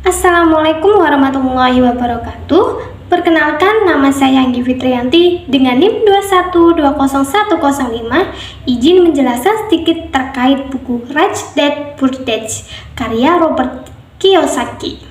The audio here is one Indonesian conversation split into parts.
Assalamualaikum warahmatullahi wabarakatuh. Perkenalkan, nama saya Anggi Fitriyanti dengan NIM 2120105. Izin menjelaskan sedikit terkait buku Rich Dad Poor Dad karya Robert Kiyosaki.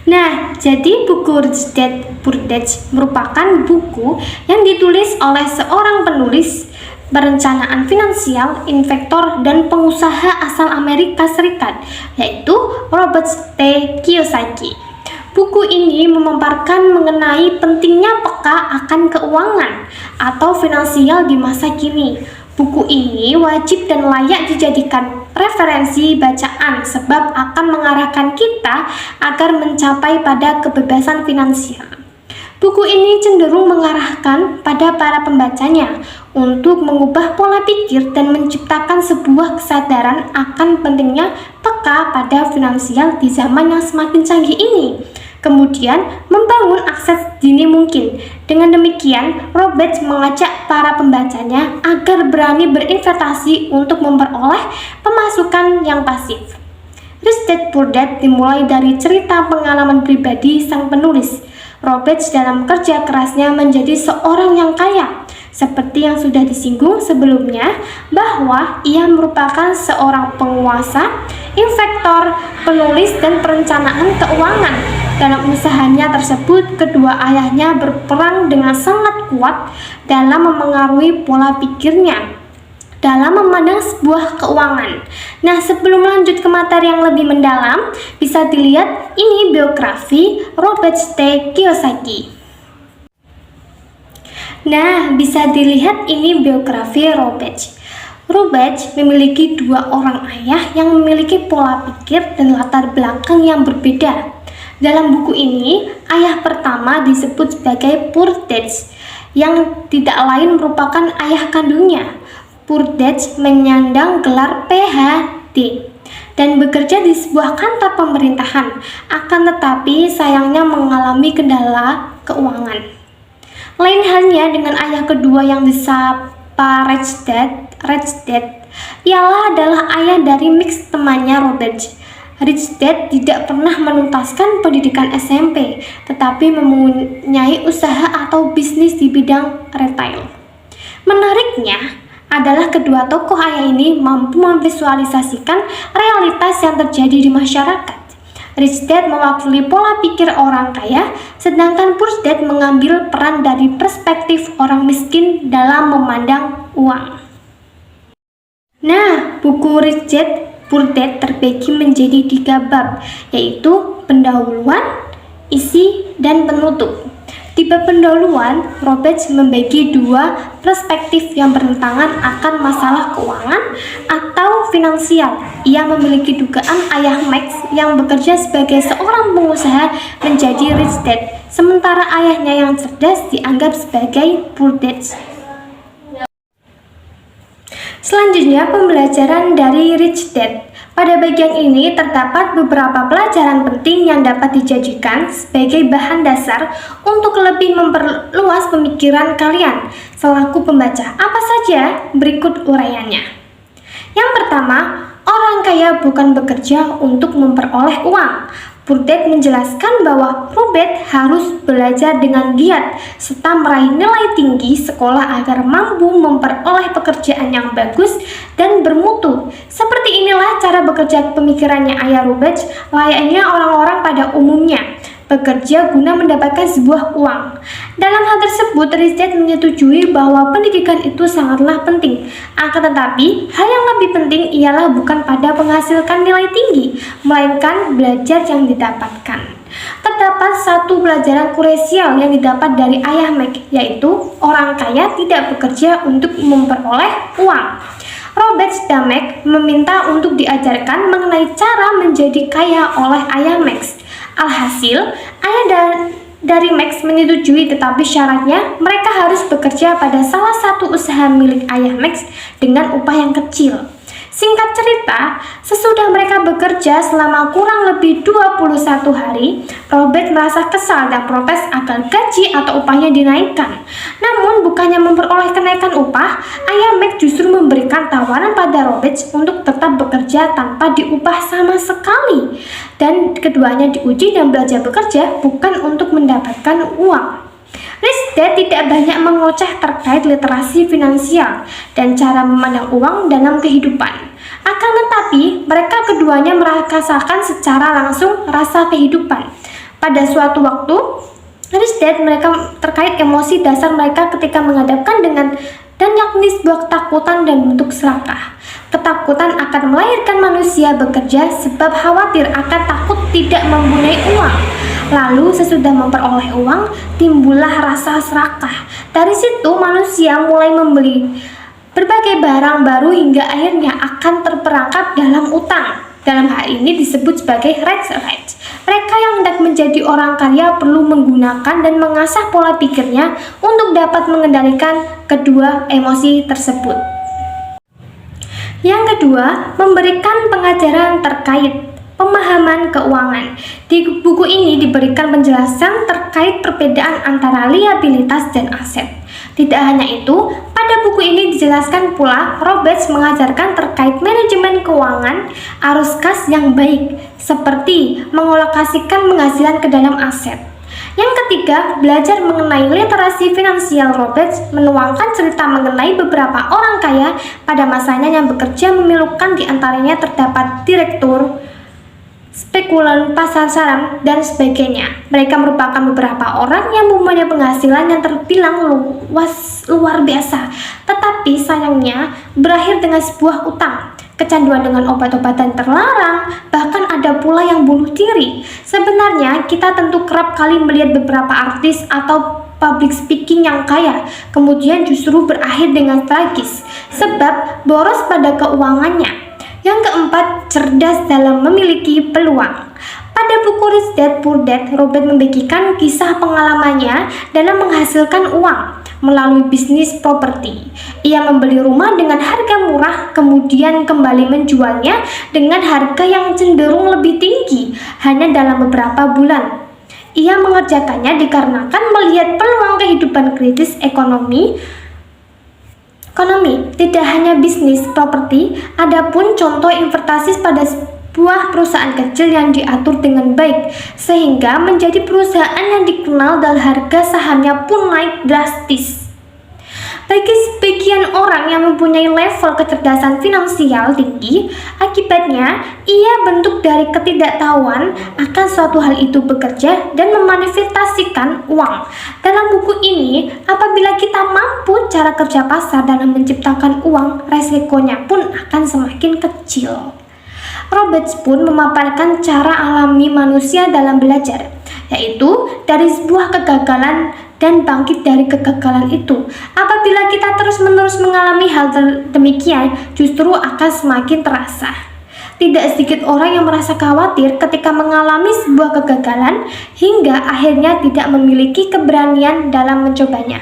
Nah, jadi buku Rich Dad Poor Dad merupakan buku yang ditulis oleh seorang penulis, perencanaan finansial, investor, dan pengusaha asal Amerika Serikat, yaitu Robert T. Kiyosaki. Buku ini memaparkan mengenai pentingnya peka akan keuangan atau finansial di masa kini. Buku ini wajib dan layak dijadikan referensi bacaan sebab akan mengarahkan kita agar mencapai pada kebebasan finansial. Buku ini cenderung mengarahkan pada para pembacanya untuk mengubah pola pikir dan menciptakan sebuah kesadaran akan pentingnya peka pada finansial di zaman yang semakin canggih ini. Kemudian, membangun akses dini mungkin. Dengan demikian, Robert mengajak para pembacanya agar berani berinvestasi untuk memperoleh pemasukan yang pasif. Rich Dad Poor Dad dimulai dari cerita pengalaman pribadi sang penulis. Robert dalam kerja kerasnya menjadi seorang yang kaya. Seperti yang sudah disinggung sebelumnya, bahwa ia merupakan seorang penguasa, investor, penulis, dan perencanaan keuangan. Dalam usahanya tersebut, kedua ayahnya berperan dengan sangat kuat dalam memengaruhi pola pikirnya dalam memandang sebuah keuangan. Nah, sebelum lanjut ke materi yang lebih mendalam, bisa dilihat ini biografi Robert T. Kiyosaki. Nah, bisa dilihat ini biografi Robert. Robert memiliki dua orang ayah yang memiliki pola pikir dan latar belakang yang berbeda. Dalam buku ini, ayah pertama disebut sebagai Poor Dad, yang tidak lain merupakan ayah kandungnya. Poor Dad menyandang gelar PhD dan bekerja di sebuah kantor pemerintahan, akan tetapi sayangnya mengalami kendala keuangan. Lain halnya dengan ayah kedua yang disapa Rich Dad, ialah adalah ayah dari Mix, temannya Robert. Rich Dad tidak pernah menuntaskan pendidikan SMP, tetapi mempunyai usaha atau bisnis di bidang retail. Menariknya adalah kedua tokoh ayah ini mampu memvisualisasikan realitas yang terjadi di masyarakat. Rich Dad mewakili pola pikir orang kaya, sedangkan Poor Dad mengambil peran dari perspektif orang miskin dalam memandang uang. Nah, buku Rich Dad Poor Dad terbagi menjadi 3 bab, yaitu pendahuluan, isi, dan penutup. Di bab pendahuluan, Robert membagi 2 perspektif yang bertentangan akan masalah keuangan atau finansial. Ia memiliki dugaan ayah Max yang bekerja sebagai seorang pengusaha menjadi Rich Dad, sementara ayahnya yang cerdas dianggap sebagai Poor Dad. Selanjutnya, pembelajaran dari Rich Dad. Pada bagian ini terdapat beberapa pelajaran penting yang dapat dijadikan sebagai bahan dasar untuk lebih memperluas pemikiran kalian selaku pembaca. Apa saja? Berikut uraiannya. Yang pertama, orang kaya bukan bekerja untuk memperoleh uang. Poor Dad menjelaskan bahwa Robert harus belajar dengan giat serta meraih nilai tinggi sekolah agar mampu memperoleh pekerjaan yang bagus dan bermutu. Seperti inilah cara bekerja pemikirannya ayah Robert, layaknya orang-orang pada umumnya, bekerja guna mendapatkan sebuah uang. Dalam hal tersebut, Rich Dad menyetujui bahwa pendidikan itu sangatlah penting. Akan tetapi, hal yang lebih penting ialah bukan pada menghasilkan nilai tinggi, melainkan belajar yang didapatkan. Terdapat satu pelajaran krusial yang didapat dari ayah Mac, yaitu orang kaya tidak bekerja untuk memperoleh uang. Robert dan Mac meminta untuk diajarkan mengenai cara menjadi kaya oleh ayah Max. Alhasil, ayah dan dari Max menyetujui, tetapi syaratnya mereka harus bekerja pada salah satu usaha milik ayah Max dengan upah yang kecil. Singkat cerita, sesudah mereka bekerja selama kurang lebih 21 hari, Robert merasa kesal dan protes agar gaji atau upahnya dinaikkan. Namun, bukannya memperoleh kenaikan upah, ayah Max justru memberikan tawaran pada Robert untuk tetap bekerja tanpa diupah sama sekali. Dan keduanya diuji dan belajar bekerja bukan untuk mendapatkan uang. Rich Dad tidak banyak mengoceh terkait literasi finansial dan cara memandang uang dalam kehidupan. Akan tetapi, mereka keduanya merasakan secara langsung rasa kehidupan. Pada suatu waktu, Rich Dad mereka terkait emosi dasar mereka ketika menghadapkan dan yakni sebuah ketakutan dan bentuk serakah. Ketakutan akan melahirkan manusia bekerja sebab khawatir akan takut tidak mempunyai uang. Lalu sesudah memperoleh uang, timbullah rasa serakah. Dari situ manusia mulai membeli berbagai barang baru hingga akhirnya akan terperangkap dalam utang. Dalam hal ini disebut sebagai rage. Mereka yang hendak menjadi orang kaya perlu menggunakan dan mengasah pola pikirnya untuk dapat mengendalikan kedua emosi tersebut. Yang kedua, memberikan pengajaran terkait pemahaman keuangan. Di buku ini diberikan penjelasan terkait perbedaan antara liabilitas dan aset. Tidak hanya itu, pada buku ini dijelaskan pula Roberts mengajarkan terkait manajemen keuangan, arus kas yang baik, seperti mengalokasikan penghasilan ke dalam aset. Yang ketiga, belajar mengenai literasi finansial. Roberts menuangkan cerita mengenai beberapa orang kaya pada masanya yang bekerja memilukan, di antaranya terdapat direktur, spekulan pasar saham, dan sebagainya. Mereka merupakan beberapa orang yang mempunyai penghasilan yang terbilang luar biasa, tetapi sayangnya berakhir dengan sebuah utang, kecanduan dengan obat-obatan terlarang, bahkan ada pula yang bunuh diri. Sebenarnya kita tentu kerap kali melihat beberapa artis atau public speaking yang kaya, kemudian justru berakhir dengan tragis sebab boros pada keuangannya. Yang keempat, cerdas dalam memiliki peluang. Pada buku Rich Dad Poor Dad, Robert membagikan kisah pengalamannya dalam menghasilkan uang melalui bisnis properti. Ia membeli rumah dengan harga murah, kemudian kembali menjualnya dengan harga yang cenderung lebih tinggi hanya dalam beberapa bulan. Ia mengerjakannya dikarenakan melihat peluang kehidupan kritis ekonomi, tidak hanya bisnis properti, adapun contoh investasi pada sebuah perusahaan kecil yang diatur dengan baik, sehingga menjadi perusahaan yang dikenal dan harga sahamnya pun naik drastis. Bagi sebagian orang yang mempunyai level kecerdasan finansial tinggi, akibatnya ia bentuk dari ketidaktahuan akan suatu hal itu bekerja dan memanifestasikan uang. Dalam buku ini, apabila kita mampu cara kerja pasar dalam menciptakan uang, resikonya pun akan semakin kecil. Roberts pun memaparkan cara alami manusia dalam belajar, yaitu dari sebuah kegagalan dan bangkit dari kegagalan itu. Apabila kita terus-menerus mengalami hal demikian, justru akan semakin terasa. Tidak sedikit orang yang merasa khawatir ketika mengalami sebuah kegagalan hingga akhirnya tidak memiliki keberanian dalam mencobanya.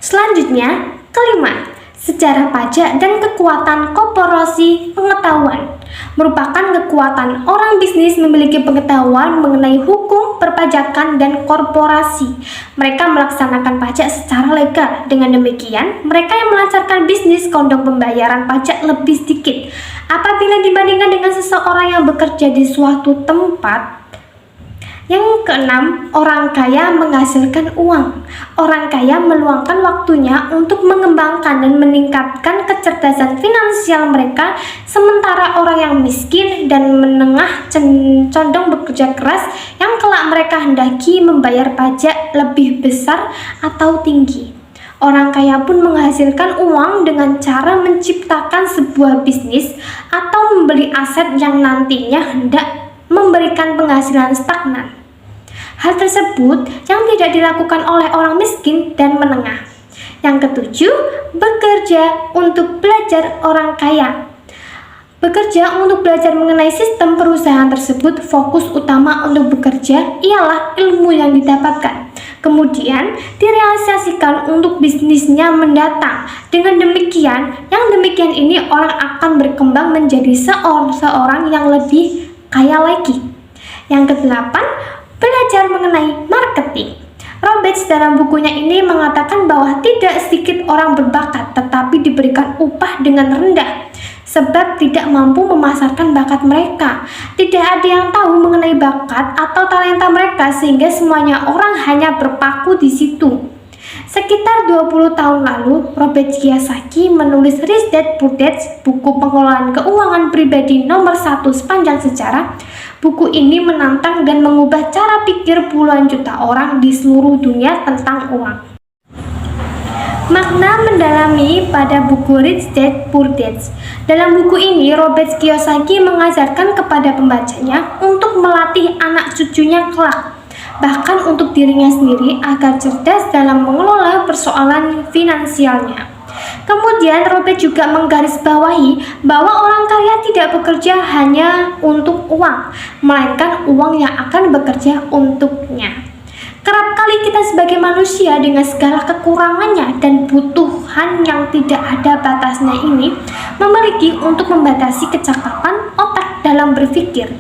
Selanjutnya, kelima, sejarah pajak dan kekuatan korporasi pengetahuan. Merupakan kekuatan orang bisnis memiliki pengetahuan mengenai hukum, perpajakan, dan korporasi. Mereka melaksanakan pajak secara legal. Dengan demikian, mereka yang melancarkan bisnis kondom pembayaran pajak lebih sedikit apabila dibandingkan dengan seseorang yang bekerja di suatu tempat. Yang keenam, orang kaya menghasilkan uang. Orang kaya meluangkan waktunya untuk mengembangkan dan meningkatkan kecerdasan finansial mereka, sementara orang yang miskin dan menengah condong bekerja keras yang kelak mereka hendaki membayar pajak lebih besar atau tinggi. Orang kaya pun menghasilkan uang dengan cara menciptakan sebuah bisnis atau membeli aset yang nantinya hendak memberikan penghasilan stagnan. Hal tersebut yang tidak dilakukan oleh orang miskin dan menengah. Yang ketujuh, bekerja untuk belajar orang kaya. Bekerja untuk belajar mengenai sistem perusahaan tersebut, fokus utama untuk bekerja ialah ilmu yang didapatkan. Kemudian direalisasikan untuk bisnisnya mendatang. Dengan demikian, yang demikian ini orang akan berkembang menjadi seorang yang lebih kaya lagi. Yang kedelapan, belajar mengenai marketing. Roberts dalam bukunya ini mengatakan bahwa tidak sedikit orang berbakat tetapi diberikan upah dengan rendah sebab tidak mampu memasarkan bakat mereka. Tidak ada yang tahu mengenai bakat atau talenta mereka sehingga semuanya orang hanya berpaku di situ. Sekitar 20 tahun lalu, Robert Kiyosaki menulis Rich Dad Poor Dad, buku pengelolaan keuangan pribadi nomor 1 sepanjang sejarah. Buku ini menantang dan mengubah cara pikir puluhan juta orang di seluruh dunia tentang uang. Makna mendalami pada buku Rich Dad Poor Dad. Dalam buku ini, Robert Kiyosaki mengajarkan kepada pembacanya untuk melatih anak cucunya kelak, bahkan untuk dirinya sendiri agar cerdas dalam mengelola persoalan finansialnya. Kemudian Robert juga menggarisbawahi bahwa orang kaya tidak bekerja hanya untuk uang, melainkan uang yang akan bekerja untuknya. Kerap kali kita sebagai manusia dengan segala kekurangannya dan butuhan yang tidak ada batasnya ini memiliki untuk membatasi kecakapan otak dalam berpikir.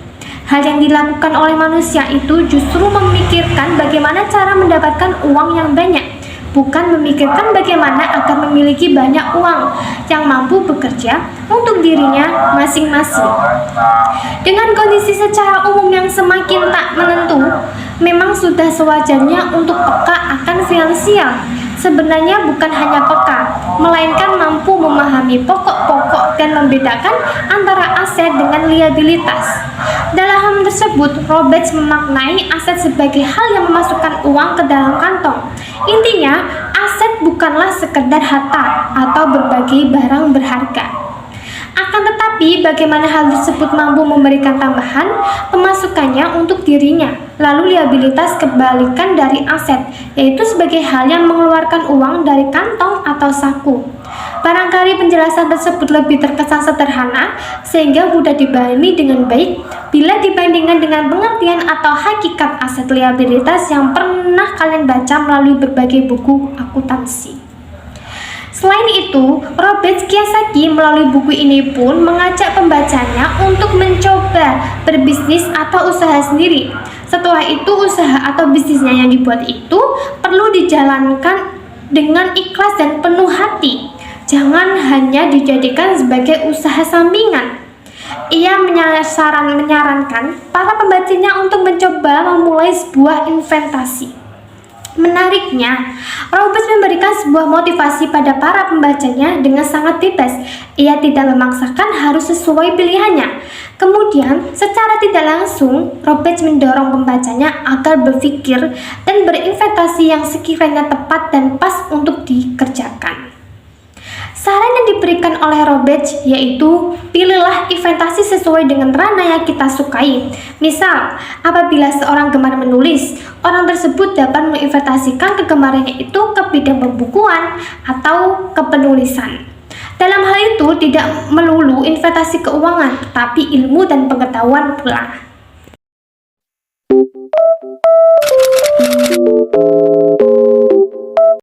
Hal yang dilakukan oleh manusia itu justru memikirkan bagaimana cara mendapatkan uang yang banyak, bukan memikirkan bagaimana agar memiliki banyak uang yang mampu bekerja untuk dirinya masing-masing. Dengan kondisi secara umum yang semakin tak menentu, memang sudah sewajarnya untuk peka akan finansial. Sebenarnya bukan hanya peka, melainkan mampu memahami pokok-pokok dan membedakan antara aset dengan liabilitas. Dalam hal tersebut, Roberts memaknai aset sebagai hal yang memasukkan uang ke dalam kantong. Intinya, aset bukanlah sekedar harta atau berbagai barang berharga. Akan tetapi, bagaimana hal tersebut mampu memberikan tambahan pemasukannya untuk dirinya. Lalu liabilitas kebalikan dari aset, yaitu sebagai hal yang mengeluarkan uang dari kantong atau saku. Barangkali penjelasan tersebut lebih terkesan sederhana sehingga mudah dipahami dengan baik bila dibandingkan dengan pengertian atau hakikat aset liabilitas yang pernah kalian baca melalui berbagai buku akuntansi. Selain itu, Robert Kiyosaki melalui buku ini pun mengajak pembacanya untuk mencoba berbisnis atau usaha sendiri. Setelah itu, usaha atau bisnisnya yang dibuat itu perlu dijalankan dengan ikhlas dan penuh hati. Jangan hanya dijadikan sebagai usaha sampingan. Ia menyarankan para pembacanya untuk mencoba memulai sebuah investasi. Menariknya, Robert memberikan sebuah motivasi pada para pembacanya dengan sangat bebas. Ia tidak memaksakan harus sesuai pilihannya. Kemudian, secara tidak langsung, Robert mendorong pembacanya agar berpikir dan berinvestasi yang sekiranya tepat dan pas untuk dikerjakan. Saran yang diberikan oleh Robert yaitu pilihlah investasi sesuai dengan ranah yang kita sukai. Misal, apabila seorang gemar menulis, orang tersebut dapat menginvestasikan kegemarannya itu ke bidang pembukuan atau kepenulisan. Dalam hal itu tidak melulu investasi keuangan, tapi ilmu dan pengetahuan pula.